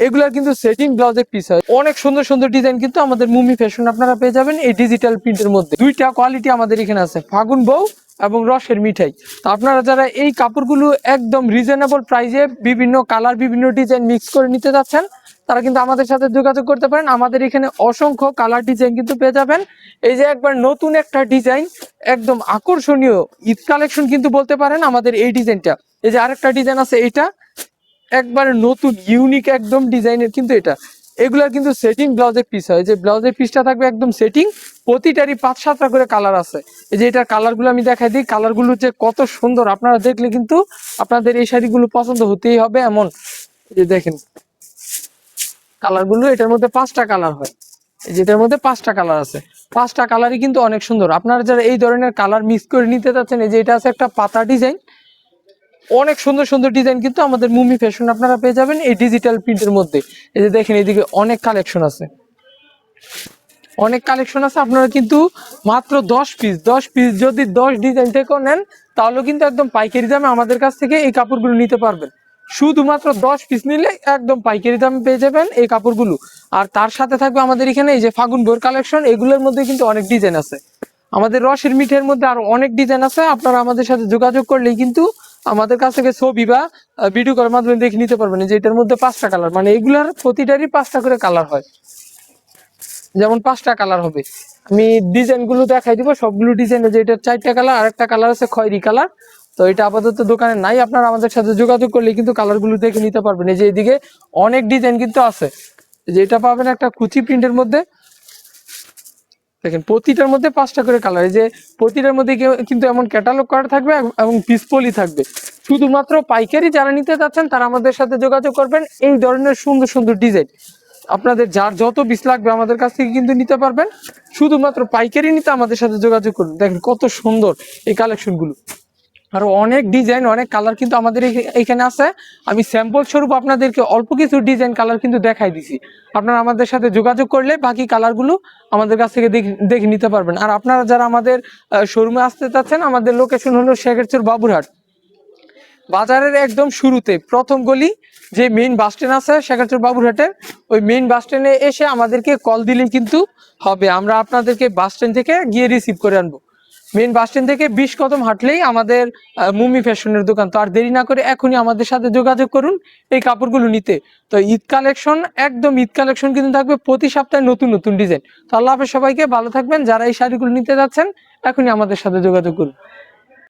এগুলার কিন্তু সেটিং ব্লাউজের পিস হয়। অনেক সুন্দর সুন্দর ডিজাইন কিন্তু আমাদের মুমি ফ্যাশন আপনারা পেয়ে যাবেন এই ডিজিটাল প্রিন্টের মধ্যে। দুইটা কোয়ালিটি আমাদের এখানে আছে, ফাগুন বউ এবং রসের মিঠাই। তো আপনারা যারা এই কাপড়গুলো একদম রিজনেবল প্রাইসে বিভিন্ন কালার বিভিন্ন ডিজাইন মিক্স করে নিতে যাচ্ছেন, তারা কিন্তু আমাদের সাথে যোগাযোগ করতে পারেন। আমাদের এখানে অসংখ্য কালার ডিজাইন কিন্তু পেয়ে যাবেন। এই যে একবার নতুন একটা ডিজাইন, একদম আকর্ষণীয় ঈদ কালেকশন কিন্তু বলতে পারেন আমাদের এই ডিজাইনটা। এই যে আরেকটা ডিজাইন আছে, এটা একবারে নতুন ইউনিক একদম ডিজাইনের কিন্তু এটা। এগুলার কিন্তু সেটিং ব্লাউজের পিস হয়, যে ব্লাউজের পিসটা থাকবে একদম সেটিং, প্রতিটারই 5-7টা করে কালার আছে। এই যে এটার কালারগুলো আমি দেখাই দিই, কালারগুলো যে কত সুন্দর, আপনারা দেখলে কিন্তু আপনাদের এই শাড়িগুলো পছন্দ হতেই হবে এমন। এই যে দেখেন কালারগুলো, এটার মধ্যে 5টা কালার হয়। এই যে এটার মধ্যে 5টা কালার আছে, 5টা কালারই কিন্তু অনেক সুন্দর। আপনারা যারা এই ধরনের কালার মিক্স করে নিতে চাচ্ছেন, এই যে এটা আছে একটা পাতা ডিজাইন, অনেক সুন্দর সুন্দর ডিজাইন কিন্তু আমাদের মুমি ফ্যাশন আপনারা পেয়ে যাবেন এই ডিজিটাল প্রিন্টের মধ্যে। এই যে দেখেন এদিকে অনেক কালেকশন আছে, অনেক কালেকশন আছে। আপনারা কিন্তু মাত্র 10 পিস যদি 10 ডিজাইন থেকেও নেন, তাহলে কিন্তু একদম পাইকারি দামে আমাদের কাছ থেকে এই কাপড়গুলো নিতে পারবেন। শুধুমাত্র 10 পিস নিলে একদম পাইকারি দামে পেয়ে যাবেন এই কাপড়গুলো। আর তার সাথে থাকবে আমাদের এখানে এই যে ফাগুন বোর কালেকশন, এগুলোর মধ্যে কিন্তু অনেক ডিজাইন আছে। আমাদের রসের মিঠের মধ্যে আরো অনেক ডিজাইন আছে। আপনারা আমাদের সাথে যোগাযোগ করলেই কিন্তু আমাদের কাছ থেকে ছবি বা ভিডিও করার মাধ্যমে দেখে নিতে পারবেন। যে এটার মধ্যে 5টা কালার, মানে এগুলার প্রতিটারই 5টা করে কালার হয়, যেমন 5টা কালার হবে। আমি ডিজাইন গুলো দেখাই দিব সবগুলো ডিজাইনে। যে এটার 4টা কালার, আর একটা কালার আছে খয়েরি কালার। তো এটা আপাতত দোকানে নাই, আপনারা আমাদের সাথে যোগাযোগ করলে কিন্তু কালার গুলো দেখে নিতে পারবেন। এই যে এদিকে অনেক ডিজাইন কিন্তু আছে। যে এটা পাবেন একটা কুচি প্রিন্টের মধ্যে, দেখেন প্রতিটার মধ্যে 5টা করে কালার। এই যে প্রতিটার মধ্যে কিন্তু এমন ক্যাটালগ করা থাকবে এবং পিসপলি থাকবে। শুধুমাত্র পাইকারি যারা নিতে চাচ্ছেন তারা আমাদের সাথে যোগাযোগ করবেন। এই ধরনের সুন্দর সুন্দর ডিজাইন আপনাদের যার যত পিস লাগবে আমাদের কাছ থেকে কিন্তু নিতে পারবেন। শুধুমাত্র পাইকারি নিতে আমাদের সাথে যোগাযোগ করুন। দেখেন কত সুন্দর এই কালেকশন গুলো, আরো অনেক ডিজাইন অনেক কালার কিন্তু আমাদের এখানে আছে। আমি স্যাম্পল স্বরূপ আপনাদেরকে অল্প কিছু ডিজাইন কালার কিন্তু দেখাই দিছি। আপনারা আমাদের সাথে যোগাযোগ করলে বাকি কালারগুলো আমাদের কাছ থেকে দেখে নিতে পারবেন। আর আপনারা যারা আমাদের শোরুমে আসতে চাচ্ছেন, আমাদের লোকেশন হলো শেখেরচর বাবুরহাট বাজারের একদম শুরুতে প্রথম গলি, যে মেইন বাস স্ট্যান্ড আছে শেখেরচর বাবুরহাটের, ওই মেইন বাস স্ট্যান্ডে এসে আমাদেরকে কল দিলেই কিন্তু হবে। আমরা আপনাদেরকে বাস স্ট্যান্ড থেকে গিয়ে রিসিভ করে আনবো। মেইন বাস স্ট্যান্ড থেকে 20 কদম হাঁটলেই আমাদের মুমি ফ্যাশনের দোকান। তো আর দেরি না করে এখনই আমাদের সাথে যোগাযোগ করুন এই কাপড়গুলো নিতে। তো ঈদ কালেকশন, একদম ঈদ কালেকশন কিন্তু থাকবে প্রতি সপ্তাহে নতুন নতুন ডিজাইন। তো আল্লাহ হাফেজ, সবাইকে ভালো থাকবেন। যারা এই শাড়িগুলো নিতে যাচ্ছেন এখনই আমাদের সাথে যোগাযোগ করুন।